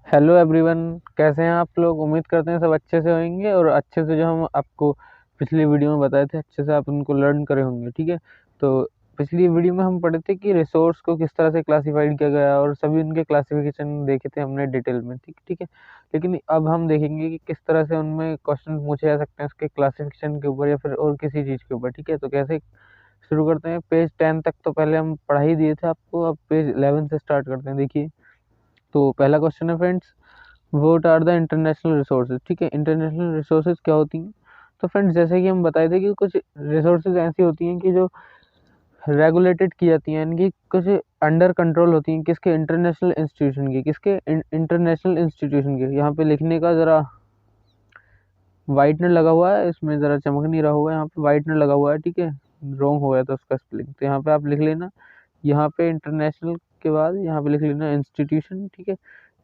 Hello everyone. कैसे हैं आप लोग? उम्मीद करते हैं सब अच्छे से होंगे और अच्छे से जो हम आपको पिछली वीडियो में बताए थे अच्छे से आप उनको लर्न करे होंगे। ठीक है, तो पिछली वीडियो में हम पढ़े थे कि रिसोर्स को किस तरह से क्लासिफाइड किया गया और सभी उनके क्लासिफिकेशन देखे थे हमने डिटेल में। ठीक ठीक है, लेकिन अब हम देखेंगे कि किस तरह से उनमें क्वेश्चन पूछे जा सकते हैं उसके क्लासिफिकेशन के ऊपर या फिर और किसी चीज़ के ऊपर। ठीक है, तो कैसे शुरू करते हैं। पेज 10 तक तो पहले हम पढ़ा ही दिए थे आपको, अब पेज 11 से स्टार्ट करते हैं। देखिए, तो पहला क्वेश्चन है friends, what are the international resources. ठीक है, इंटरनेशनल रिसोर्सेज क्या होती हैं? तो फ्रेंड्स जैसे कि हम बताए थे कि कुछ रिसोर्सेज ऐसी होती हैं कि जो रेगुलेटेड की जाती हैं, यानी कि कुछ अंडर कंट्रोल होती हैं किसके, इंटरनेशनल इंस्टीट्यूशन की। किसके? इंटरनेशनल इंस्टीट्यूशन के। यहाँ पे लिखने का ज़रा वाइटनर लगा हुआ है, इसमें ज़रा चमक नहीं रहा हुआ है, यहाँ पे वाइटनर लगा हुआ है। ठीक है, रॉन्ग हो गया था उसका स्पेलिंग, तो यहाँ पे आप लिख लेना, यहाँ पे इंटरनेशनल के बाद यहाँ पे लिख लेना इंस्टीट्यूशन। ठीक है,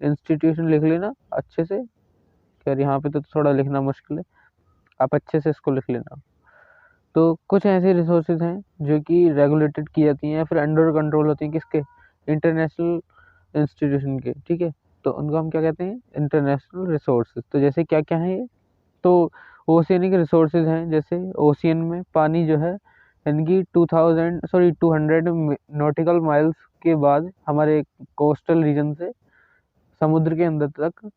इंस्टीट्यूशन लिख लेना अच्छे से। खैर यहाँ पे तो थोड़ा लिखना मुश्किल है, आप अच्छे से इसको लिख लेना। तो कुछ ऐसे रिसोर्सेज हैं जो कि रेगुलेटेड की जाती हैं या फिर अंडर कंट्रोल होती हैं किसके, इंटरनेशनल इंस्टीट्यूशन के। ठीक है, तो उनको हम क्या कहते हैं, इंटरनेशनल रिसोर्सेज। तो जैसे क्या क्या है ये, तो ओशियनिक रिसोर्सेज हैं। जैसे ओशियन में पानी जो है, यानी कि 200 नॉटिकल माइल्स के बाद हमारे कोस्टल रीजन से समुद्र के अंदर तक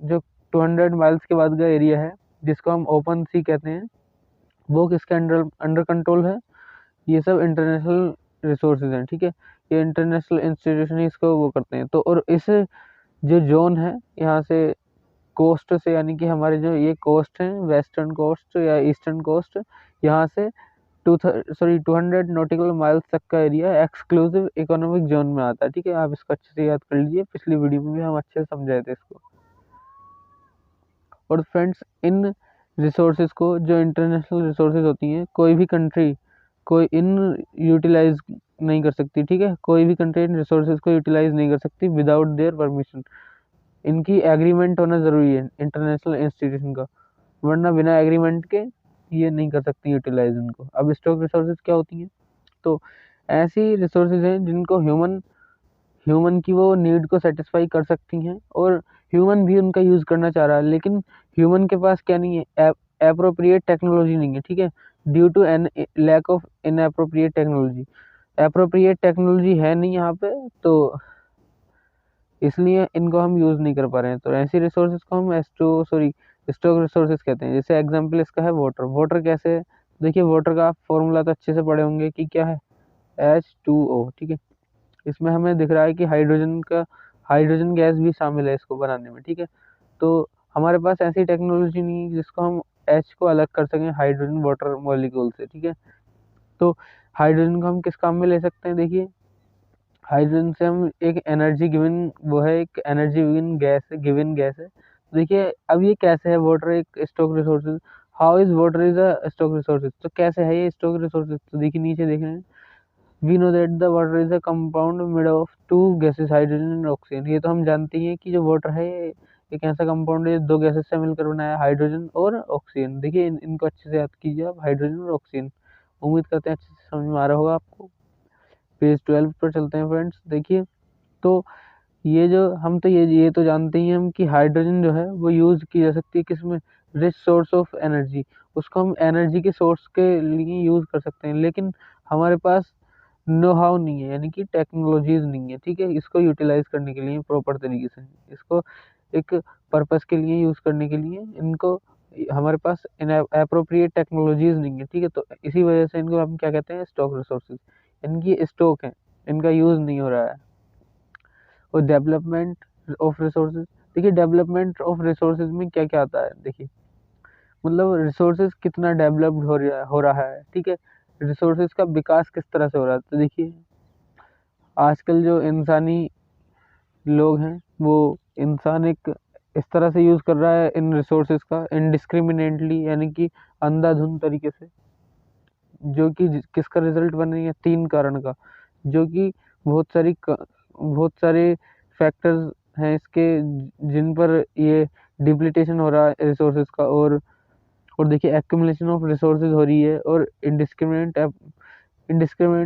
जो 200 माइल्स के बाद का एरिया है जिसको हम ओपन सी कहते हैं, वो किसके अंडर अंडर कंट्रोल है? ये सब इंटरनेशनल रिसोर्सेज हैं। ठीक है, ये इंटरनेशनल इंस्टीट्यूशन ही इसको वो करते हैं। तो और इस जो जोन है यहाँ से कोस्ट से, यानी कि हमारे जो ये कोस्ट हैं, वेस्टर्न कोस्ट या ईस्टर्न कोस्ट, यहाँ से 200 नॉटिकल माइल्स तक का एरिया एक्सक्लूसिव इकोनॉमिक जोन में आता है। ठीक है, आप इसको अच्छे से याद कर लीजिए, पिछली वीडियो में भी हम अच्छे से समझाए थे इसको। और फ्रेंड्स इन रिसोर्सेज को, जो इंटरनेशनल रिसोर्सेज होती हैं, कोई भी कंट्री कोई इन यूटिलाइज नहीं कर सकती। ठीक है, कोई भी कंट्री इन रिसोर्सेज को यूटिलाइज नहीं कर सकती विदाउट देयर परमिशन। इनकी एग्रीमेंट होना ज़रूरी है इंटरनेशनल इंस्टीट्यूशन का, वरना बिना एग्रीमेंट के ये नहीं कर सकती यूटिलाइज इनको। अब स्टॉक रिसोर्सेज क्या होती हैं? तो ऐसी रिसोर्सेज हैं जिनको ह्यूमन ह्यूमन की वो नीड को सेटिस्फाई कर सकती हैं और ह्यूमन भी उनका यूज़ करना चाह रहा है, लेकिन ह्यूमन के पास क्या नहीं है, एप्रोप्रिएट टेक्नोलॉजी नहीं है। ठीक है, due to an lack of inappropriate technology, appropriate technology है नहीं यहाँ पे, तो इसलिए इनको हम यूज़ नहीं कर पा रहे हैं। तो ऐसी रिसोर्सेज को हम स्टॉक रिसोर्सेज कहते हैं। जैसे एग्जांपल इसका है वाटर। वाटर कैसे है? देखिए, वाटर का आप फॉर्मूला तो अच्छे से पढ़े होंगे कि क्या है, H2O। ठीक है, इसमें हमें दिख रहा है कि हाइड्रोजन गैस भी शामिल है इसको बनाने में। ठीक है, तो हमारे पास ऐसी टेक्नोलॉजी नहीं है जिसको हम H को अलग कर सकें हाइड्रोजन वाटर मॉलिक्यूल से। ठीक है, तो हाइड्रोजन को हम किस काम में ले सकते हैं? देखिए, हाइड्रोजन से हम एक एनर्जी गिवन, वो है एक एनर्जी गिवन गैस है, गिवन गैस है। तो देखिए, अब ये कैसे है वाटर एक stock resources, how is water is a stock resources. तो कैसे है ये स्टॉक रिसोर्सेज? तो देखिए नीचे देख रहे हैं, we know that the water is a compound made of two gases hydrogen and oxygen. ये तो हम जानते ही हैं कि जो वाटर है ये एक ऐसा कंपाउंड है जो दो गैसेस से मिलकर बनाया है, हाइड्रोजन और ऑक्सीजन। देखिए इनको अच्छे से याद कीजिए आप, हाइड्रोजन और ऑक्सीजन। उम्मीद करते हैं अच्छे से समझ में आ रहा होगा आपको। पेज 12 पर चलते हैं फ्रेंड्स। देखिए, तो ये जो हम तो ये तो जानते ही हैं हम कि हाइड्रोजन जो है वो यूज़ की जा सकती है किसमें, रिच सोर्स ऑफ एनर्जी। उसको हम एनर्जी के सोर्स के लिए यूज़ कर सकते हैं, लेकिन हमारे पास नो हाउ नहीं है, यानी कि टेक्नोलॉजीज नहीं है। ठीक है, इसको यूटिलाइज करने के लिए प्रॉपर तरीके से, इसको एक पर्पस के लिए यूज़ करने के लिए इनको हमारे पास अप्रोप्रिएट टेक्नोलॉजीज नहीं है। ठीक है, तो इसी वजह से इनको हम क्या कहते हैं, स्टॉक रिसोर्सेज। इनकी स्टॉक है, इनका यूज़ नहीं हो रहा है। और डेवलपमेंट ऑफ रिसोर्सेज, देखिए डेवलपमेंट ऑफ रिसोर्सेज में क्या क्या आता है। देखिए, मतलब रिसोर्सेज कितना डेवलप्ड हो रहा है। ठीक है, रिसोर्सेज का विकास किस तरह से हो रहा है। तो देखिए, आजकल जो इंसानी लोग हैं, वो इंसान एक इस तरह से यूज़ कर रहा है इन रिसोर्सेज का इनडिस्क्रिमिनेटली, यानी कि अंधाधुंध तरीके से, जो कि किसका रिजल्ट बन रही है, तीन कारण का, जो कि बहुत सारे फैक्टर्स हैं इसके जिन पर ये डिप्लीटेशन हो रहा है रिसोर्सेज का। और देखिए, एक्यूमुलेशन ऑफ रिसोर्सेज हो रही है और इनडिस्क्रिमिनेट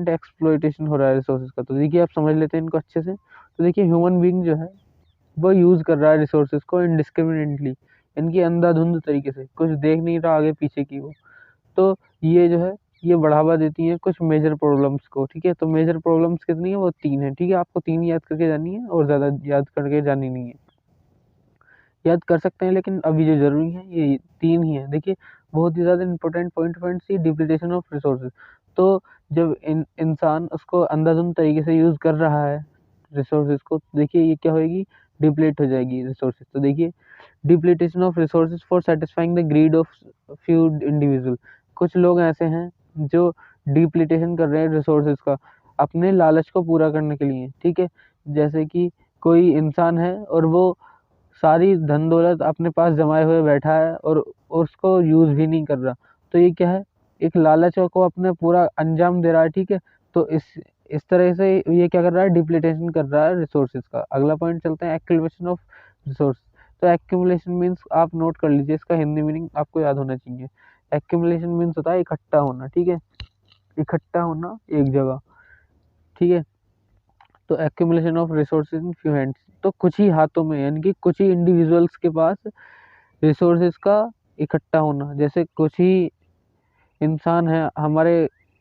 एक्सप्लॉयटेशन हो रहा है रिसोर्सेज का। तो देखिए, आप समझ लेते हैं इनको अच्छे से। तो देखिए, ह्यूमन बीइंग जो है वो यूज़ कर रहा है रिसोर्सेज को इनडिस्क्रिमिनेटली, इनकी अंधाधुंध तरीके से, कुछ देख नहीं रहा आगे पीछे की वो। तो ये जो है ये बढ़ावा देती हैं कुछ मेजर प्रॉब्लम्स को, ठीक है। तो मेजर प्रॉब्लम्स कितनी है, वो 3 है, ठीक है। आपको 3 याद करके जानी है और ज़्यादा याद करके जानी नहीं है, याद कर सकते हैं लेकिन अभी जो ज़रूरी है ये 3 ही है। देखिए बहुत ही ज़्यादा important point C depletion of resources. तो जब इंसान उसको अंधाधुंध तरीके से यूज़ कर रहा है रिसोर्सेज को, तो देखिए ये क्या होएगी, डिप्लीट हो जाएगी रिसोर्सेज। तो देखिए depletion of resources for satisfying the greed of few individual. कुछ लोग ऐसे हैं जो डिप्लीटेशन कर रहे हैं रिसोर्सेज का अपने लालच को पूरा करने के लिए, ठीक है। जैसे कि कोई इंसान है और वो सारी धन दौलत अपने पास जमाए हुए बैठा है और उसको यूज़ भी नहीं कर रहा, तो ये क्या है, एक लालच को अपने पूरा अंजाम दे रहा है, ठीक है। तो इस तरह से ये क्या कर रहा है, डिप्लीटेशन कर रहा है रिसोर्सेज का। अगला पॉइंट चलते हैं, एक्यूमुलेशन ऑफ रिसोर्स। तो एक्यूमुलेशन मीन्स आप नोट कर लीजिए, इसका हिंदी मीनिंग आपको याद होना चाहिए। एक्यूमुलेशन मीन्स होता है इकट्ठा होना, ठीक है, इकट्ठा होना एक जगह, ठीक है। तो accumulation of resources in few hands, तो कुछ ही हाथों में, यानी कि कुछ ही इंडिविजुअल्स के पास रिसोर्सेज का इकट्ठा होना। जैसे कुछ ही इंसान है हमारे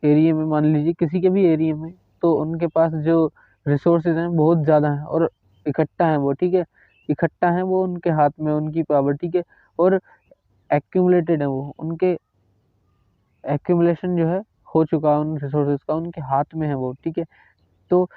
एरिया में, मान लीजिए किसी के भी एरिया में, तो उनके पास जो रिसोर्सेज हैं बहुत ज़्यादा हैं और इकट्ठा है वो, ठीक है, इकट्ठा है वो उनके हाथ में, उनकी पावर, ठीक है। और एक्यूमुलेटेड है वो, उनके एक्यूमुलेशन जो है हो चुका है उन रिसोर्सेज का, उनके हाथ में है वो, ठीक है। तो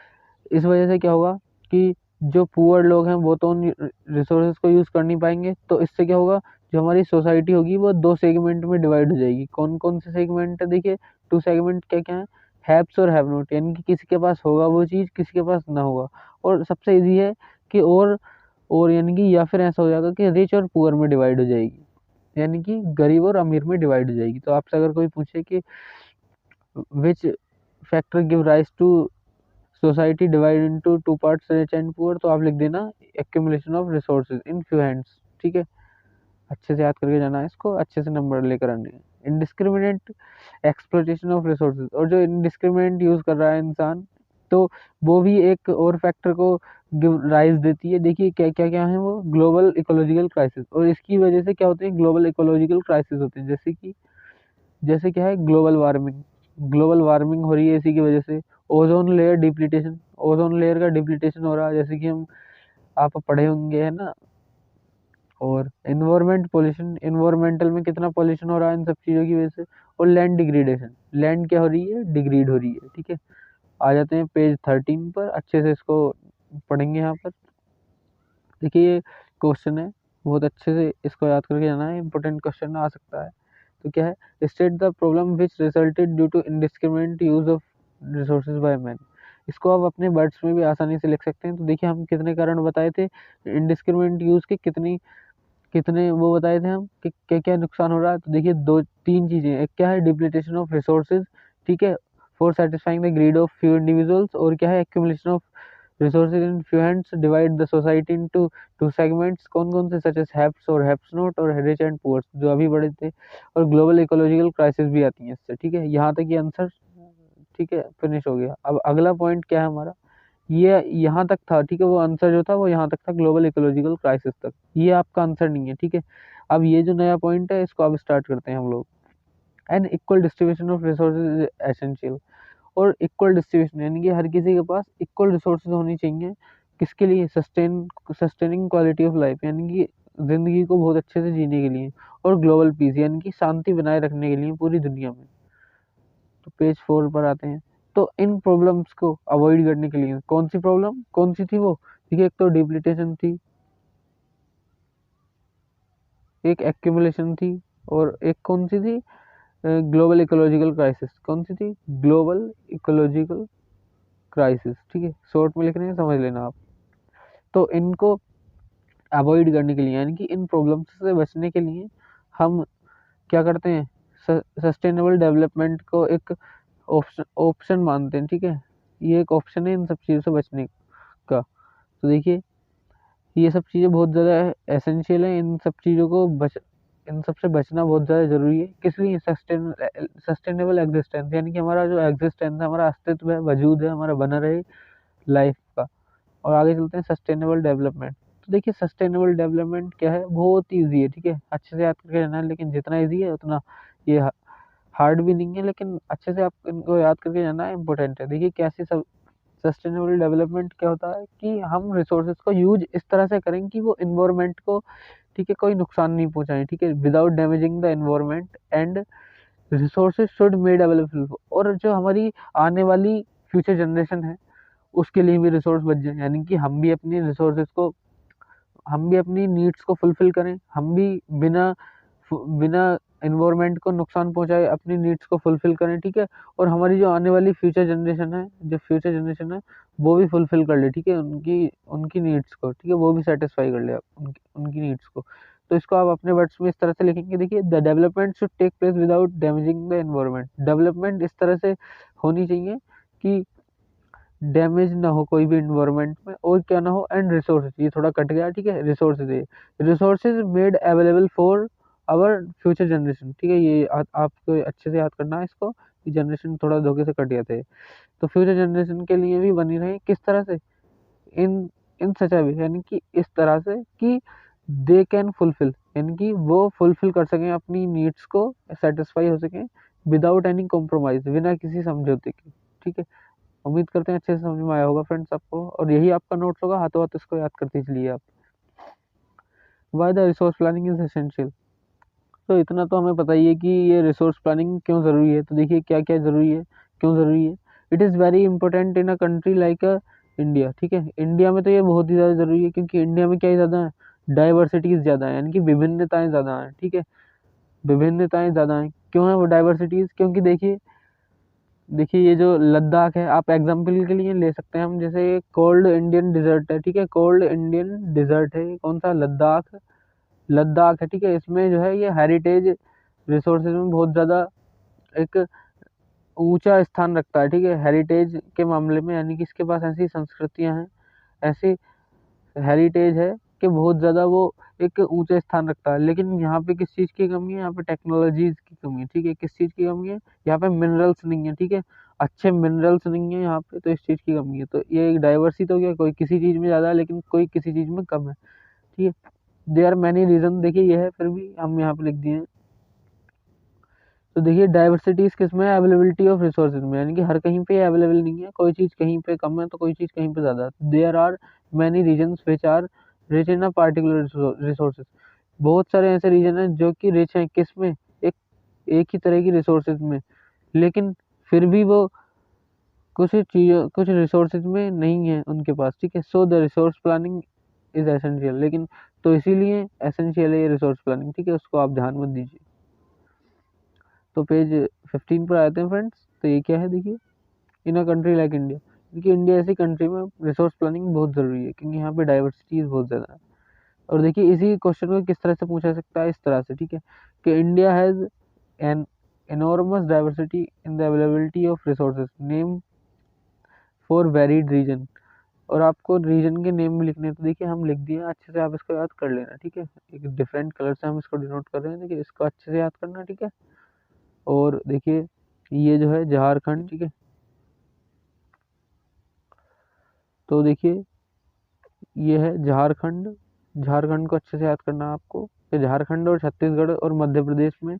इस वजह से क्या होगा कि जो पुअर लोग हैं वो तो उन रिसोर्सेज को यूज़ कर नहीं पाएंगे, तो इससे क्या होगा, जो हमारी सोसाइटी होगी वो 2 सेगमेंट में डिवाइड हो जाएगी। कौन कौन से सेगमेंट है, देखिए 2 सेगमेंट क्या क्या है, हैव्स और हैव नॉट, यानी कि किसी के पास होगा वो चीज़, किसी के पास ना होगा। और सबसे ईजी है कि और यानी कि या फिर ऐसा हो जाएगा कि रिच और पुअर में डिवाइड हो जाएगी, यानी कि गरीब और अमीर में डिवाइड हो जाएगी। तो आपसे अगर कोई पूछे कि which factor give rise to society divide into 2 parts rich and poor, तो आप लिख देना accumulation of resources in few hands, ठीक है। अच्छे से याद करके जाना है इसको, अच्छे से नंबर लेकर आने हैं। इनडिस्क्रिमिनेट एक्सप्लॉइटेशन ऑफ रिसोर्सेज, और जो इनडिस्क्रिमिनेट यूज़ कर रहा है इंसान, तो वो भी एक और फैक्टर को गिव राइज देती है। देखिए क्या क्या क्या है वो, ग्लोबल इकोलॉजिकल क्राइसिस, और इसकी वजह से क्या होते हैं, ग्लोबल इकोलॉजिकल क्राइसिस होते हैं। जैसे कि जैसे क्या है, ग्लोबल वार्मिंग, ग्लोबल वार्मिंग हो रही है इसी की वजह से। ओजोन लेयर डिप्लीटेशन, ओजोन लेयर का डिप्लीटेशन हो रहा है, जैसे कि हम आप पढ़े होंगे, है ना। और इन्वायरमेंट पोल्यूशन, इन्वायरमेंटल में कितना पोल्यूशन हो रहा है इन सब चीज़ों की वजह से। और लैंड डिग्रेडेशन, लैंड क्या हो रही है, डिग्रेड हो रही है, ठीक है। आ जाते हैं पेज 13 पर, अच्छे से इसको पढ़ेंगे यहाँ पर। देखिए ये क्वेश्चन है, बहुत अच्छे से इसको याद करके जाना है, इंपॉर्टेंट क्वेश्चन आ सकता है। तो क्या है, state the problem which resulted due to indiscriminate use of resources by man. इसको आप अपने वर्ड्स में भी आसानी से लिख सकते हैं। तो देखिए हम कितने कारण बताए थे इनडिस्क्रिमिनेट यूज के, कितनी कितने वो बताए थे हम कि क्या क्या नुकसान हो रहा है। तो देखिए 2-3 चीज़ें, एक क्या है, डिप्लीटेशन ऑफ रिसोर्सेज, ठीक है, for satisfying the greed of few individuals. और क्या है, accumulation of resources in few hands divide the society into 2 segments. कौन कौन से, सच एज हैव्स और हैव्स नॉट, और रिच एंड पुअर, जो अभी बड़े थे। और ग्लोबल इकोलॉजिकल क्राइसिस भी आती है इससे, ठीक है। यहाँ तक ये आंसर, ठीक है, फिनिश हो गया। अब अगला पॉइंट क्या है हमारा, ये यहाँ तक था, ठीक है, वो आंसर जो था वो यहाँ तक था, ग्लोबल इकोलॉजिकल क्राइसिस तक। ये आपका आंसर नहीं है, ठीक है। अब ये जो नया पॉइंट है इसको अब स्टार्ट करते हैं हम लोग। And equal distribution of resources is essential. और इक्वल डिस्ट्रीब्यूशन यानी कि हर किसी के पास इक्वल रिसोर्सेज होनी चाहिए, किसके लिए, सस्टेनिंग क्वालिटी ऑफ लाइफ, यानी कि जिंदगी को बहुत अच्छे से जीने के लिए। और ग्लोबल पीस, यानी कि शांति बनाए रखने के लिए पूरी दुनिया में। तो पेज 4 पर आते हैं। तो इन प्रॉब्लम्स को अवॉइड करने के लिए, कौन सी प्रॉब्लम, कौन सी थी वो, देखिए एक तो डिप्लीटेशन थी, एक एक्यूमुलेशन थी, और एक कौन सी थी, ग्लोबल इकोलॉजिकल क्राइसिस। कौन सी थी, ग्लोबल इकोलॉजिकल क्राइसिस, ठीक है, शॉर्ट में लिख रहे हैं, समझ लेना आप। तो इनको अवॉइड करने के लिए, यानी कि इन प्रॉब्लम्स से बचने के लिए हम क्या करते हैं, सस्टेनेबल डेवलपमेंट को एक ऑप्शन ऑप्शन मानते हैं, ठीक है। ये एक ऑप्शन है इन सब चीज़ों से बचने का। तो देखिए ये सब चीज़ें बहुत ज़्यादा एसेंशियल है, इन सब से बचना बहुत ज़्यादा ज़रूरी है। किस लिए, सस्टेनेबल एग्जिस्टेंस, यानी कि हमारा जो एग्जिस्टेंस है, हमारा अस्तित्व है, वजूद है, हमारा बना रहे लाइफ का। और आगे चलते हैं, सस्टेनेबल डेवलपमेंट। तो देखिए सस्टेनेबल डेवलपमेंट क्या है, बहुत ईजी है, ठीक है, अच्छे से याद करके रहना है, लेकिन जितना ईजी है उतना ये हार्ड भी नहीं है, लेकिन अच्छे से आप इनको याद करके जाना इम्पोर्टेंट है। देखिए कैसे सब सस्टेनेबल डेवलपमेंट क्या होता है कि हम रिसोर्सेज को यूज इस तरह से करें कि वो इन्वायरमेंट को, ठीक है, कोई नुकसान नहीं पहुंचाएं, ठीक है, without damaging the environment and resources should made available, और जो हमारी आने वाली फ्यूचर जनरेशन है उसके लिए भी रिसोर्स बच जाए, यानी कि हम भी अपनी नीड्स को फुलफिल करें, हम भी बिना बिना इन्वायरमेंट को नुकसान पहुंचाए अपनी नीड्स को फुलफिल करें, ठीक है, और हमारी जो आने वाली फ्यूचर जनरेशन है वो भी फुलफिल कर ले, ठीक है, उनकी उनकी नीड्स को, ठीक है, वो भी सेटिस्फाई कर ले आप उनकी नीड्स को। तो इसको आप अपने वर्ड्स में इस तरह से लिखेंगे, देखिए the development should take place without damaging the environment. Development इस तरह से होनी चाहिए कि डैमेज ना हो कोई भी इन्वायरमेंट में, और क्या ना हो, एंड रिसोर्सेज, ये थोड़ा कट गया, ठीक है, resources made available for our future generation, ठीक है, ये आपको अच्छे से याद करना है इसको, कि जनरेशन थोड़ा धोखे से कट गया थे, तो फ्यूचर जनरेशन के लिए भी बनी रहे, किस तरह से, इन इन सच वे, यानी कि इस तरह से कि दे कैन फुलफिल, यानी कि वो फुलफिल कर सकें अपनी नीड्स को, सेटिस्फाई हो सकें विदाउट एनी कॉम्प्रोमाइज, बिना किसी समझौते के, ठीक है। उम्मीद करते हैं अच्छे से समझ में आया होगा फ्रेंड्स आपको, और यही आपका नोट्स होगा, हाथों हाथ इसको याद करते चलिए आप। Why the resource planning is essential, तो इतना तो हमें पता ही है कि ये रिसोर्स प्लानिंग क्यों ज़रूरी है, तो देखिए क्या क्या ज़रूरी है, क्यों ज़रूरी है। It is very important in a country like India, ठीक है, इंडिया में तो ये बहुत ही ज़्यादा ज़रूरी है, क्योंकि इंडिया में क्या ही ज़्यादा है, डाइवर्सिटीज़ ज़्यादा है, यानी कि विभिन्नताएँ ज़्यादा हैं, ठीक है, विभिन्नताएँ ज़्यादा हैं। क्यों है वो डाइवर्सिटीज़, क्योंकि देखिए देखिए ये जो लद्दाख है, आप एग्जाम्पल के लिए ले सकते हैं हम, जैसे कोल्ड इंडियन डिजर्ट है, ठीक है, कोल्ड इंडियन डिजर्ट है, कौन सा, लद्दाख, लद्दाख है, ठीक है, इसमें जो है ये हेरिटेज रिसोर्सेज में बहुत ज़्यादा एक ऊंचा स्थान रखता है, ठीक है, हेरिटेज के मामले में, यानी कि इसके पास ऐसी संस्कृतियां हैं, ऐसी हेरिटेज है कि बहुत ज़्यादा वो एक ऊंचा स्थान रखता है। लेकिन यहाँ पे किस चीज़ की कमी है, यहाँ पे टेक्नोलॉजीज की कमी है, ठीक है, किस चीज़ की कमी है, यहाँ पे मिनरल्स नहीं है, ठीक है, अच्छे मिनरल्स नहीं है यहाँ पे, तो इस चीज़ की कमी है। तो ये एक डाइवर्सिटी तो क्या, कोई किसी चीज़ में ज़्यादा है लेकिन कोई किसी चीज़ में कम है, ठीक है। देयर आर मैनी रीजन, देखिए ये है, फिर भी हम यहाँ पे लिख दिए हैं। तो देखिए डाइवर्सिटीज किसमें है, अवेलेबिलिटी ऑफ रिसोर्सेज में, यानी कि हर कहीं पे अवेलेबल नहीं है, कोई चीज़ कहीं पे कम है तो कोई चीज़ कहीं पे ज़्यादा। There are many reasons which are rich in a particular resources, बहुत सारे ऐसे रीजन हैं जो कि रिच हैं किसमें, एक एक ही तरह की रिसोर्सेज में, लेकिन फिर भी वो कुछ रिसोर्सेज में नहीं है उनके पास, ठीक है। So the resource planning is essential, लेकिन तो इसीलिए एसेंशियल है ये रिसोर्स प्लानिंग, ठीक है, उसको आप ध्यान मत दीजिए। तो पेज 15 पर आते हैं फ्रेंड्स, तो ये क्या है, देखिए इन अ कंट्री लाइक इंडिया, देखिए इंडिया ऐसी कंट्री में रिसोर्स प्लानिंग बहुत ज़रूरी है, क्योंकि यहाँ पे डाइवर्सिटीज बहुत ज़्यादा है। और देखिए इसी क्वेश्चन को किस तरह से पूछा जा सकता है, इस तरह से, ठीक है, कि India has an enormous diversity in the availability of resources name for varied region, और आपको रीजन के नेम भी लिखने हैं, तो देखिए हम लिख दिए, अच्छे से आप इसको याद कर लेना, ठीक है, एक डिफरेंट कलर से हम इसको डिनोट कर रहे हैं, देखिए इसको अच्छे से याद करना, ठीक है। और देखिए ये जो है झारखंड, ठीक है, तो देखिए ये है झारखंड, झारखंड को अच्छे से याद करना है आपको, कि झारखंड और छत्तीसगढ़ और मध्य प्रदेश में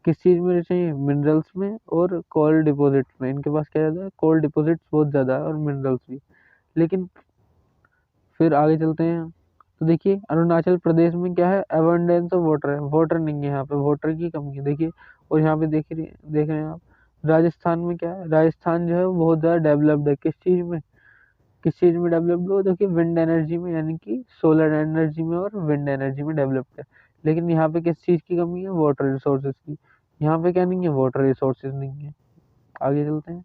किस चीज़ में चाहिए, मिनरल्स में और कोल डिपॉजिट्स में, इनके पास क्या ज़्यादा है, कोल डिपॉजिट्स बहुत ज़्यादा है और मिनरल्स भी। लेकिन फिर आगे चलते हैं, तो देखिए अरुणाचल प्रदेश में क्या है, एबंडेंस ऑफ वाटर है, वाटर नहीं है यहाँ पे, वाटर की कमी है, देखिए। और यहाँ पे देख रहे हैं आप, राजस्थान में क्या है, राजस्थान जो है वो बहुत ज़्यादा डेवलप्ड है, किस चीज़ में डेवलप्ड हो, देखिए विंड एनर्जी में, यानी कि सोलर एनर्जी में और विंड एनर्जी में डेवलप्ड है। लेकिन यहाँ पे किस चीज़ की कमी है, वाटर रिसोर्सेज की, यहाँ पे क्या नहीं है, वाटर रिसोर्सेज नहीं है। आगे चलते हैं,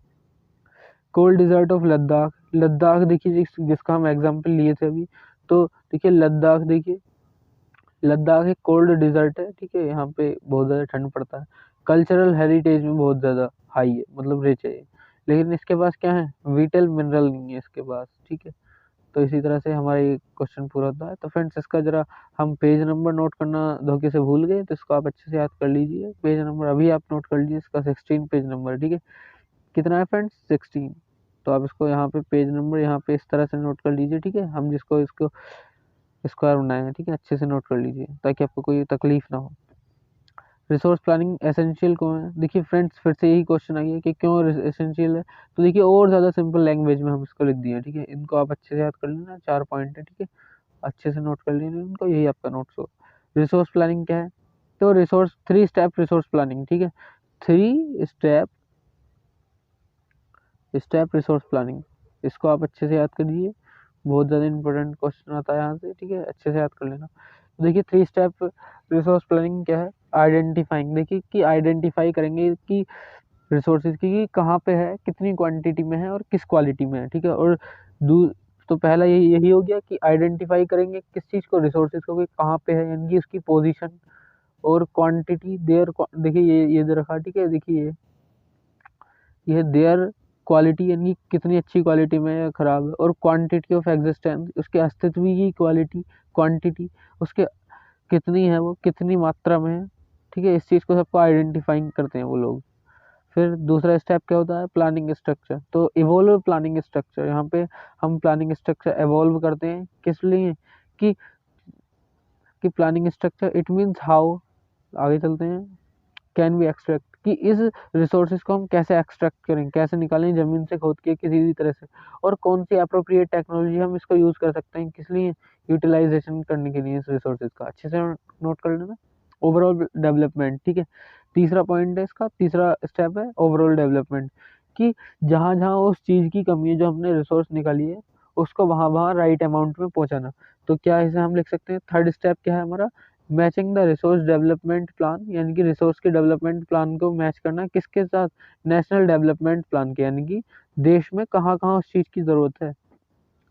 cold desert of Ladakh, Ladakh देखिए जिसका हम एग्जाम्पल लिए थे अभी, तो देखिए लद्दाख, देखिए लद्दाख एक कोल्ड डिजर्ट है, ठीक है, यहाँ पे बहुत ज़्यादा ठंड पड़ता है, कल्चरल हेरिटेज में बहुत ज़्यादा हाई है, मतलब रिच है, लेकिन इसके पास क्या है, विटल मिनरल नहीं है इसके पास, ठीक है। तो इसी तरह से हमारा ये क्वेश्चन पूरा होता है। तो फ्रेंड्स इसका जरा हम पेज नंबर नोट करना धोखे से भूल गए, तो इसको आप अच्छे से याद कर लीजिए, पेज नंबर अभी आप नोट कर लीजिए, इसका 16 पेज नंबर, ठीक है, कितना है फ्रेंड्स, 16। तो आप इसको यहाँ पे पेज नंबर यहाँ पे इस तरह से नोट कर लीजिए, ठीक है, हम जिसको इसको स्क्वायर बनाए हैं, ठीक है, अच्छे से नोट कर लीजिए ताकि आपको कोई तकलीफ ना हो। रिसोर्स प्लानिंग एसेंशियल क्यों है? देखिए फ्रेंड्स, फिर से यही क्वेश्चन आ गया कि क्यों एसेंशियल है। तो देखिए और ज़्यादा सिंपल लैंग्वेज में हम इसको लिख दिए, ठीक है, इनको आप अच्छे से याद कर लेना, 4 पॉइंट है, ठीक है, अच्छे से नोट कर लेना इनको, यही आपका नोट्स हो। रिसोर्स प्लानिंग क्या है? तो रिसोर्स 3 स्टेप रिसोर्स प्लानिंग, ठीक है, 3 स्टेप रिसोर्स प्लानिंग, इसको आप अच्छे से याद कर लीजिए, बहुत ज़्यादा इंपॉर्टेंट क्वेश्चन आता है यहाँ से, ठीक है, अच्छे से याद कर लेना। तो देखिए 3 स्टेप रिसोर्स प्लानिंग क्या है? आइडेंटिफाइंग, देखिए कि आइडेंटिफाई करेंगे कि रिसोर्सेज की कहाँ पे है, कितनी क्वांटिटी में है और किस क्वालिटी में है, ठीक है। और दू तो पहला यही यही हो गया कि आइडेंटिफाई करेंगे किस चीज़ को, रिसोर्सेज को, कि कहाँ पे है, यानी कि उसकी पोजीशन और क्वांटिटी देयर। देखिए ये दे रखा, ठीक है, देखिए ये देयर क्वालिटी, यानी कि कितनी अच्छी क्वालिटी में है या खराब है, और क्वांटिटी ऑफ एग्जिस्टेंस, उसके अस्तित्व की क्वालिटी, क्वांटिटी उसके कितनी है, वो कितनी मात्रा में है, ठीक है, इस चीज़ को सबको आइडेंटिफाइंग करते हैं वो लोग। फिर दूसरा स्टेप क्या होता है? Planning structure. तो इवोल्व प्लानिंग स्ट्रक्चर, यहाँ पे हम प्लानिंग स्ट्रक्चर एवॉल्व करते हैं, किस लिए? कि planning structure it means how, आगे चलते हैं, कैन बी एक्सट्रैक्ट, कि इस रिसोर्सेज को हम कैसे एक्सट्रैक्ट करें, कैसे निकालें ज़मीन से खोद के किसी भी तरह से, और कौन सी अप्रोप्रिएट टेक्नोलॉजी हम इसको यूज़ कर सकते हैं, किस लिए? यूटिलाइजेशन करने के लिए इस रिसोर्सेज का, अच्छे से नोट कर लेना। ओवरऑल डेवलपमेंट, ठीक है, तीसरा पॉइंट है इसका, तीसरा स्टेप है ओवरऑल डेवलपमेंट, कि जहाँ जहाँ उस चीज़ की कमी है जो हमने रिसोर्स निकाली है, उसको वहाँ वहाँ राइट अमाउंट में पहुँचाना। तो क्या इसे हम लिख सकते हैं, थर्ड स्टेप क्या है हमारा? Matching the resource development plan, यानी कि रिसोर्स के डेवलपमेंट प्लान को मैच करना किसके साथ? नेशनल डेवलपमेंट प्लान के, यानी कि देश में कहाँ कहाँ उस चीज़ की ज़रूरत है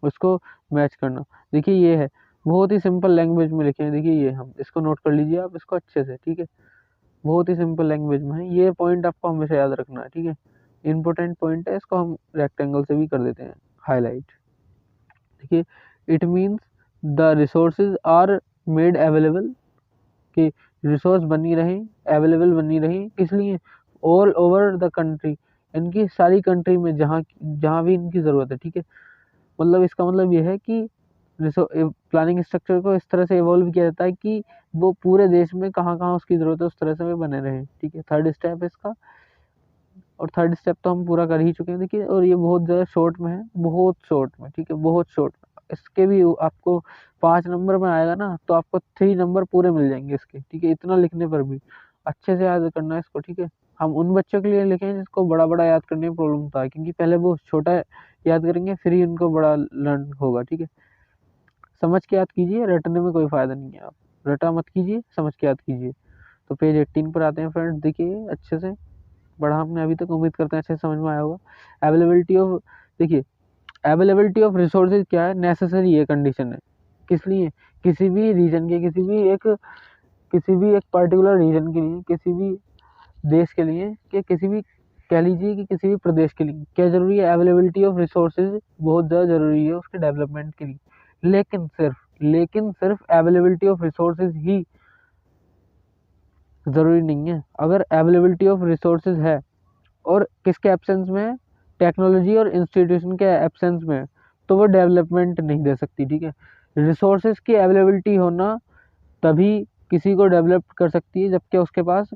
उसको मैच करना। देखिए ये है, बहुत ही सिंपल लैंग्वेज में लिखे हैं, देखिए ये, हम इसको नोट कर लीजिए आप इसको अच्छे से, ठीक है, बहुत ही सिंपल लैंग्वेज में है, ये पॉइंट आपको हमेशा याद रखना है, ठीक है, इंपॉर्टेंट पॉइंट है, इसको हम रेक्टेंगल से भी कर देते हैं हाईलाइट। देखिए it means the resources are made available, कि रिसोर्स बनी रहे, अवेलेबल बनी रहे, किस लिए? ऑल ओवर द कंट्री, इनकी सारी कंट्री में, जहाँ जहाँ भी इनकी ज़रूरत है, ठीक है, मतलब इसका मतलब ये है कि प्लानिंग स्ट्रक्चर को इस तरह से इवॉल्व किया जाता है कि वो पूरे देश में कहाँ कहाँ उसकी ज़रूरत है उस तरह से वे बने रहें, ठीक है, थर्ड स्टेप है इसका। और थर्ड स्टेप तो हम पूरा कर ही चुके हैं, देखिए, और ये बहुत ज़्यादा शॉर्ट में है, बहुत शॉर्ट में, ठीक है, बहुत शॉर्ट। इसके भी आपको 5 नंबर में आएगा ना, तो आपको 3 नंबर पूरे मिल जाएंगे इसके, ठीक है, इतना लिखने पर भी अच्छे से याद करना है इसको, ठीक है। हम उन बच्चों के लिए लिखें जिसको बड़ा बड़ा याद करने में प्रॉब्लम होता है, क्योंकि पहले वो छोटा याद करेंगे फिर ही उनको बड़ा लर्न होगा, ठीक है। समझ के याद कीजिए, रटने में कोई फ़ायदा नहीं है, आप रटा मत कीजिए, समझ के याद कीजिए। तो पेज 18 पर आते हैं फ्रेंड्स, देखिए अच्छे से पढ़ा हमने अभी तक, उम्मीद करते हैं अच्छे से समझ में आया होगा। अवेलेबिलिटी ऑफ, देखिए अवेलेबिलिटी ऑफ रिसोर्सेज क्या है? नेसेसरी है, कंडीशन है, किस लिए? किसी भी रीजन के, किसी भी एक पर्टिकुलर रीजन के लिए, किसी भी देश के लिए, कि किसी भी, कह लीजिए कि किसी भी प्रदेश के लिए क्या ज़रूरी है? अवेलेबिलिटी ऑफ रिसोर्सेज बहुत ज़्यादा ज़रूरी है उसके डेवलपमेंट के लिए। लेकिन सिर्फ अवेलेबिलिटी ऑफ रिसोर्सेज ही ज़रूरी नहीं है। अगर अवेलेबिलिटी ऑफ रिसोर्सेज है और किसके एब्सेंस में है? टेक्नोलॉजी और इंस्टीट्यूशन के एब्सेंस में है, तो वो डेवलपमेंट नहीं दे सकती, ठीक है। रिसोर्सेज की अवेलेबिलिटी होना तभी किसी को डेवलप कर सकती है जबकि उसके पास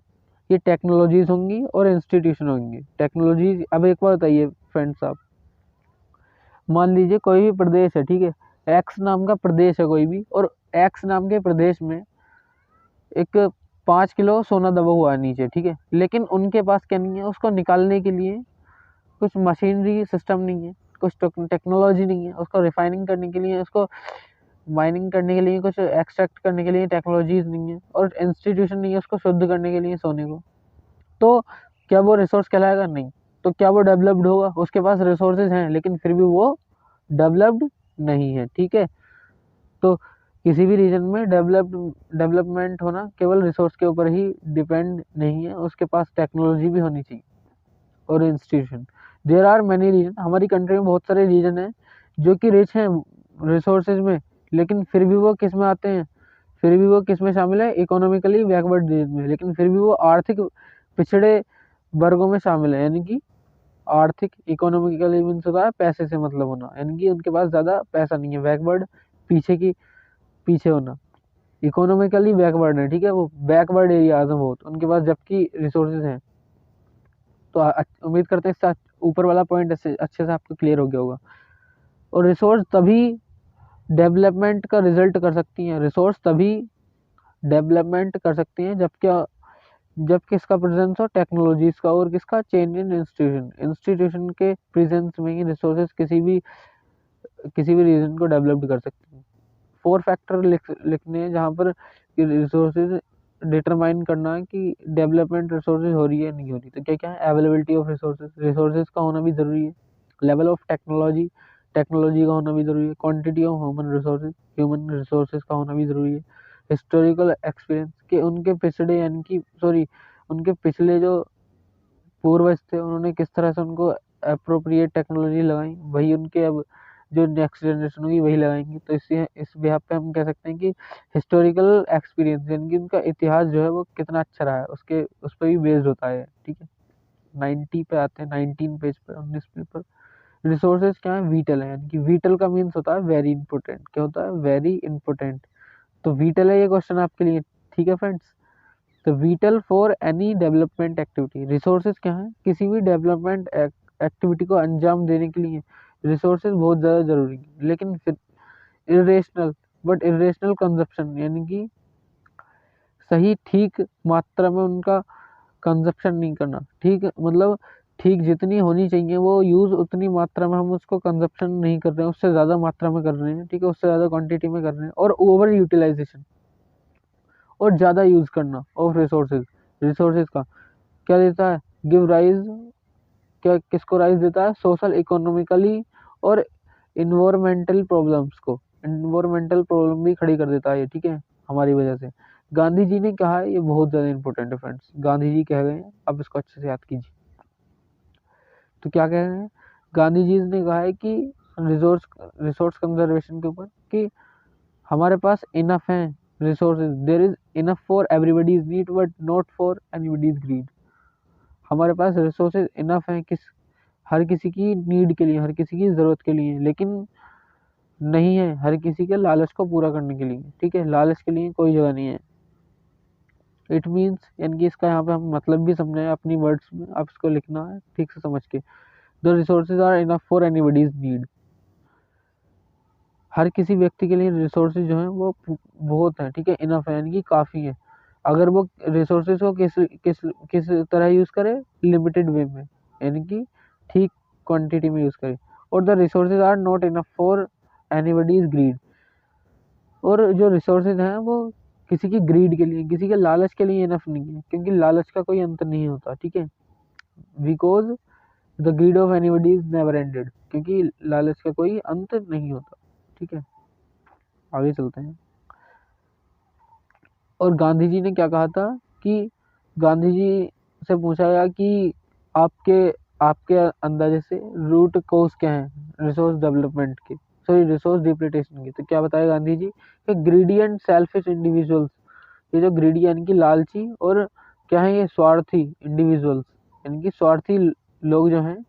ये टेक्नोलॉजीज होंगी और इंस्टीट्यूशन होंगी। टेक्नोलॉजीज, अब एक बार बताइए फ्रेंड्स, आप मान लीजिए कोई भी प्रदेश है, ठीक है, एक्स नाम का प्रदेश है कोई भी, और एक्स नाम के प्रदेश में एक 5 किलो सोना दबा हुआ है नीचे, ठीक है, लेकिन उनके पास क्या नहीं है? उसको निकालने के लिए कुछ मशीनरी सिस्टम नहीं है, कुछ टेक्नोलॉजी नहीं है, उसको रिफाइनिंग करने के लिए, उसको माइनिंग करने के लिए, कुछ एक्सट्रैक्ट करने के लिए टेक्नोलॉजीज नहीं है, और इंस्टीट्यूशन नहीं है उसको शुद्ध करने के लिए सोने को। तो क्या वो रिसोर्स कहलाएगा? नहीं। तो क्या वो डेवलप्ड होगा? उसके पास रिसोर्सेज हैं लेकिन फिर भी वो डेवलप्ड नहीं है, ठीक है। तो किसी भी रीजन में डेवलपमेंट होना केवल रिसोर्स के ऊपर ही डिपेंड नहीं है, उसके पास टेक्नोलॉजी भी होनी चाहिए और institution. There are many reason, हमारी कंट्री में बहुत सारे रीजन हैं जो कि रिच हैं रिसोर्सेज में, लेकिन फिर भी वो किस में आते हैं? फिर भी वो किस में शामिल है? इकोनॉमिकली बैकवर्ड रीजन में, लेकिन फिर भी वो आर्थिक पिछड़े वर्गों में शामिल है, यानी कि आर्थिक, इकोनॉमिकली मीन्स होता है पैसे से मतलब होना, यानी कि उनके पास ज़्यादा पैसा नहीं है, बैकवर्ड, पीछे की पीछे होना, इकोनॉमिकली बैकवर्ड है, ठीक है, वो बैकवर्ड एरियाज हैं बहुत उनके पास, जबकि रिसोर्सेज हैं। तो उम्मीद करते हैं इससे ऊपर वाला पॉइंट अच्छे से आपको क्लियर हो गया होगा। और रिसोर्स तभी डेवलपमेंट का रिजल्ट कर सकती हैं, रिसोर्स तभी डेवलपमेंट कर सकती हैं जब किसका प्रेजेंस हो, टेक्नोलॉजीज का, और किसका, चेंज इन इंस्टीट्यूशन के प्रेजेंस में ही रिसोर्सेज किसी भी रीजन को डेवलप्ड कर सकते हैं। 4 फैक्टर लिखने हैं जहाँ पर रिसोर्सेज डिटरमाइन करना है कि डेवलपमेंट रिसोर्सेज हो रही है नहीं हो रही। तो क्या क्या है, अवेलेबिलिटी ऑफ रिसोर्सेज का होना भी ज़रूरी है, लेवल ऑफ टेक्नोलॉजी का होना भी ज़रूरी है, क्वांटिटी ऑफ ह्यूमन रिसोर्सेज का होना भी ज़रूरी है, हिस्टोरिकल एक्सपीरियंस के उनके पिछड़े यानी कि उनके पिछले जो पूर्वज थे उन्होंने किस तरह से उनको अप्रोप्रिएट टेक्नोलॉजी लगाई, वही उनके अब जो नेक्स्ट जनरेशन होगी वही लगाएंगे। तो इस बिहाफ पे हम कह सकते हैं कि हिस्टोरिकल एक्सपीरियंस यानी कि उनका इतिहास जो है वो कितना अच्छा रहा है उस पर भी बेस्ड होता है, ठीक है। 90 पे आते हैं, 19 पेज पर, 19 पेज पर। रिसोर्सेज क्या है, वीटल है, यानी कि वीटल का मीन्स होता है वेरी इंपॉर्टेंट। क्या होता है, वेरी इंपॉर्टेंट। तो वीटल है ये क्वेश्चन आपके लिए, ठीक है फ्रेंड्स। तो whittle for any development activity, resources क्या है, किसी भी डेवलपमेंट एक्टिविटी को अंजाम देने के लिए रिसोर्सेज बहुत ज़्यादा जरूरी है। लेकिन फिर इरेशनल कंजप्शन यानी कि सही ठीक मात्रा में उनका कंजप्शन नहीं करना, ठीक मतलब ठीक जितनी होनी चाहिए वो यूज़ उतनी मात्रा में हम उसको कंजप्शन नहीं कर रहे हैं, उससे ज़्यादा मात्रा में कर रहे हैं, ठीक है, उससे ज़्यादा क्वांटिटी में कर रहे हैं। और ओवर यूटिलाइजेशन और ज़्यादा यूज़ करना ऑफ रिसोर्सेज का क्या देता है, गिव राइज, क्या किसको राइज देता है, सोशल इकोनॉमिकली और इन्वायरमेंटल प्रॉब्लम भी खड़ी कर देता है ये, ठीक है, हमारी वजह से। गांधी जी ने कहा है, ये बहुत ज़्यादा इंपॉर्टेंट है फ्रेंड्स, गांधी जी कह गए हैं, अब इसको अच्छे से याद कीजिए। तो क्या कह रहे हैं, गांधी जी ने कहा है कि रिसोर्स कंजर्वेशन के ऊपर कि हमारे पास इनफ है resources, there is enough for everybody's need but not for anybody's greed. हमारे पास रिसोर्सेज इनफ है हर किसी की नीड के लिए, हर किसी की ज़रूरत के लिए, लेकिन नहीं है हर किसी के लालच को पूरा करने के लिए, ठीक है, लालच के लिए कोई जगह नहीं है। इट मीन्स यानी कि इसका यहाँ पे हम मतलब भी समझे अपनी वर्ड्स में, आप इसको लिखना है ठीक से समझ के। The resources are enough for anybody's need, हर किसी व्यक्ति के लिए रिसोर्सेज जो हैं वो बहुत हैं, ठीक है, इनफ है यानी कि काफ़ी है। अगर वो रिसोर्सेज को किस किस किस तरह यूज़ करे, लिमिटेड वे में, यानी कि ठीक क्वांटिटी में यूज़ करे। और the resources are not enough for anybody's greed, और जो रिसोर्सेज हैं वो किसी की ग्रीड के लिए, किसी के लालच के लिए इनफ नहीं है, क्योंकि लालच का कोई अंत नहीं होता, ठीक है, because the greed of anybody is never ended, क्योंकि लालच का कोई अंत नहीं होता, ठीक है। आगे चलते हैं। और गांधी जी ने क्या कहा था कि गांधी जी से पूछा गया कि आपके आपके अंदाजे से रूट कॉज क्या है रिसोर्स डेवलपमेंट के, सॉरी रिसोर्स डिप्लीटेशन की। तो क्या बताया गांधी जी कि ग्रीडी एंड सेल्फिश इंडिविजुअल्स, ये जो ग्रीडी यानी कि लालची और क्या है, ये स्वार्थी इंडिविजुअल्स यानी कि स्वार्थी लोग जो हैं,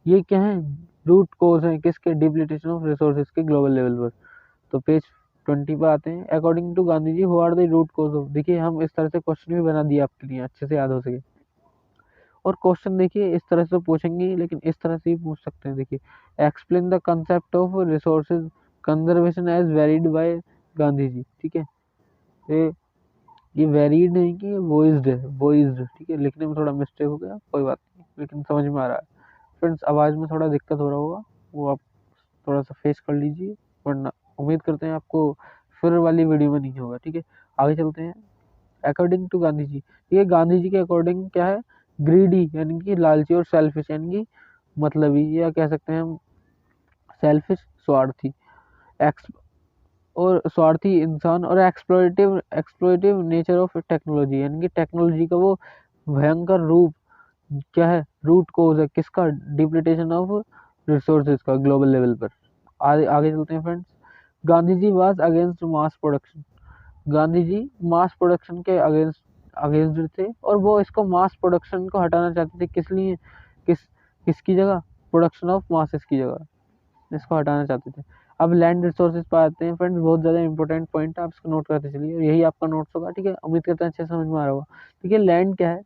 ये क्या है, रूट कॉज हैं किसके, डिप्लीटेशन ऑफ रिसोर्सेज के ग्लोबल लेवल पर। तो पेज 20 पे आते हैं। According to Gandhi ji who are the root cause of, देखिए हम इस तरह से क्वेश्चन भी बना दिए आपके लिए अच्छे से याद हो सके। और क्वेश्चन देखिए इस तरह से पूछेंगे, लेकिन इस तरह से ही पूछ सकते हैं। देखिए, explain the concept of resources conservation as varied by Gandhi ji, ठीक है। ये वेरिड नहीं कि वॉइस्ड है, वॉइस्ड, ठीक है, लिखने में थोड़ा मिस्टेक हो गया, कोई बात नहीं, लेकिन समझ में आ रहा है। फ्रेंड्स आवाज़ में थोड़ा दिक्कत हो रहा होगा, वो आप थोड़ा सा फेस कर लीजिए, वरना उम्मीद करते हैं आपको फिर वाली वीडियो में नहीं होगा, ठीक है। आगे चलते हैं। अकॉर्डिंग टू गांधी जी, ये गांधी जी के अकॉर्डिंग क्या है, ग्रीडी यानी कि लालची, और सेल्फिश यानी कि मतलबी, या कह सकते हैं हम सेल्फिश स्वार्थी, एक्स और स्वार्थी इंसान, और एक्सप्लोइटिव नेचर ऑफ टेक्नोलॉजी यानी कि टेक्नोलॉजी का वो भयंकर रूप क्या है, रूट कोज है किसका, डिप्लीटेशन ऑफ रिसोर्सेज का ग्लोबल लेवल पर। आगे चलते हैं friends. Gandhi ji was against mass production, Gandhi ji mass production के अगेंस्ट थे, और वो इसको मास प्रोडक्शन को हटाना चाहते थे, किस लिए, किसकी जगह, प्रोडक्शन ऑफ मासेस की जगह इसको हटाना चाहते थे। अब लैंड रिसोर्सेज पर आते हैं फ्रेंड्स, बहुत ज़्यादा इंपॉर्टेंट पॉइंट है, आप इसको नोट करते चलिए, और यही आपका नोट्स होगा, ठीक है। उम्मीद करते हैं अच्छे से समझ में आ रहा होगा। ठीक है, लैंड क्या है,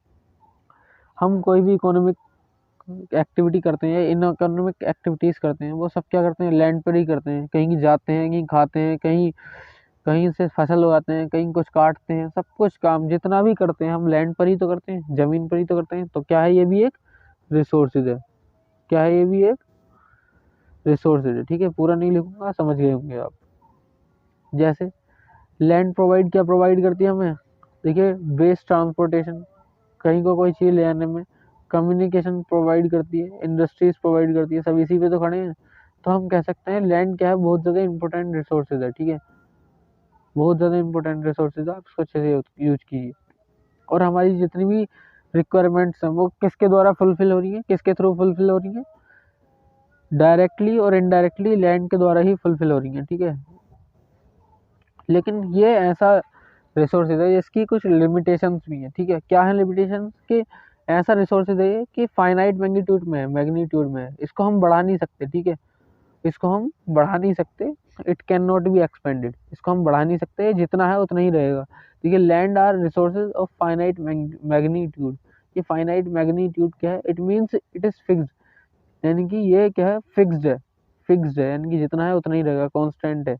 हम कोई भी इकोनॉमिक एक्टिविटी करते हैं, इन इकोनॉमिक एक्टिविटीज़ करते हैं, वो सब क्या करते हैं, लैंड पर ही करते हैं। कहीं जाते हैं, कहीं खाते हैं, कहीं कहीं से फसल उगाते हैं, कहीं कुछ काटते हैं, सब कुछ काम जितना भी करते हैं हम लैंड पर ही तो करते हैं, ज़मीन पर ही तो करते हैं। तो क्या है, ये भी एक रिसोर्सेज है। क्या है, ये भी एक रिसोर्सेज है। ठीक है, पूरा नहीं लिखूंगा, समझ गए होंगे आप। जैसे लैंड प्रोवाइड क्या प्रोवाइड करती है हमें, देखिए बेस्ट ट्रांसपोर्टेशन, कहीं को कोई चीज़ ले आने में, कम्युनिकेशन प्रोवाइड करती है, इंडस्ट्रीज प्रोवाइड करती है, सब इसी पे तो खड़े हैं। तो हम कह सकते हैं लैंड क्या है, बहुत ज़्यादा इंपॉर्टेंट रिसोर्सेज है। ठीक है, बहुत ज़्यादा इंपॉर्टेंट रिसोर्सेज है, आप इसको अच्छे से यूज कीजिए। और हमारी जितनी भी रिक्वायरमेंट्स हैं वो किसके द्वारा फुलफिल हो रही है, किसके थ्रू फुलफिल हो रही है, डायरेक्टली और इनडायरेक्टली लैंड के द्वारा ही फुलफिल हो रही है। ठीक है, लेकिन ये ऐसा रिसोर्सेज है जिसकी कुछ लिमिटेशंस भी हैं। ठीक है, क्या है लिमिटेशंस, कि ऐसा रिसोर्सेज है कि फाइनाइट मैग्नीट्यूड में है, इसको हम बढ़ा नहीं सकते। ठीक है, इसको हम बढ़ा नहीं सकते, it can not be expanded, इसको हम बढ़ा नहीं सकते, जितना है उतना ही रहेगा। ठीक है, land are resources of finite magnitude. ये फाइनाइट मैग्नीट्यूड क्या है, it means it is fixed, यानी कि ये क्या है, फिक्स्ड है, यानी कि जितना है उतना ही रहेगा, कांस्टेंट है।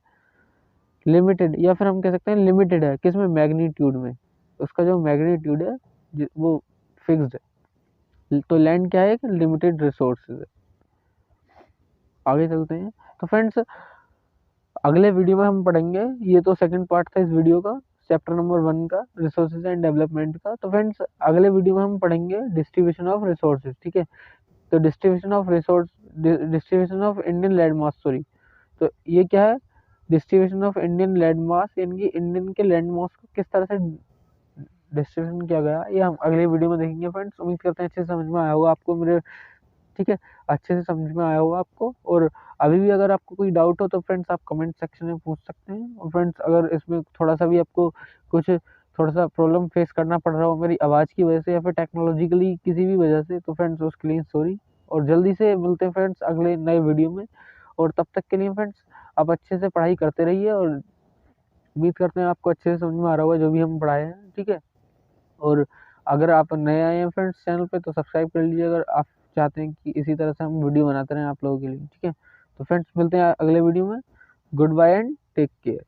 लिमिटेड, या फिर हम कह सकते हैं लिमिटेड है, किसमें, मैग्नीट्यूड में, उसका जो मैग्नीट्यूड है वो फिक्स्ड है। तो लैंड क्या है, एक लिमिटेड रिसोर्सेज है। आगे चलते हैं। तो फ्रेंड्स अगले वीडियो में हम पढ़ेंगे, ये तो सेकंड पार्ट था इस वीडियो का, चैप्टर नंबर 1 का, रिसोर्सेज एंड डेवलपमेंट का। तो फ्रेंड्स अगले वीडियो में हम पढ़ेंगे डिस्ट्रीब्यूशन ऑफ रिसोर्सेज। ठीक है, तो distribution of Indian land mass, sorry, तो ये क्या है, distribution of Indian land mass, यानी कि इंडियन के लैंड मास को किस तरह से डिस्ट्रीब्यूशन किया गया, ये हम अगले वीडियो में देखेंगे। फ्रेंड्स उम्मीद करते हैं अच्छे से समझ में आया होगा आपको मेरे, ठीक है, अच्छे से समझ में आया होगा आपको। और अभी भी अगर आपको कोई डाउट हो तो फ्रेंड्स आप कमेंट सेक्शन में पूछ सकते हैं। और फ्रेंड्स अगर इसमें थोड़ा सा भी आपको कुछ थोड़ा सा प्रॉब्लम फेस करना पड़ रहा हो मेरी आवाज़ की वजह से या फिर टेक्नोलॉजिकली किसी भी वजह से, तो फ्रेंड्स उसके लिए सॉरी। और जल्दी से मिलते हैं फ्रेंड्स अगले नए वीडियो में। और तब तक के लिए फ्रेंड्स आप अच्छे से पढ़ाई करते रहिए, और उम्मीद करते हैं आपको अच्छे से समझ में आ रहा होगा जो भी हम पढ़ाए हैं। ठीक है, और अगर आप नए आए हैं फ्रेंड्स चैनल पे तो सब्सक्राइब कर लीजिए, अगर आप चाहते हैं कि इसी तरह से हम वीडियो बनाते रहें आप लोगों के लिए। ठीक है, तो फ्रेंड्स मिलते हैं अगले वीडियो में। Goodbye and take care.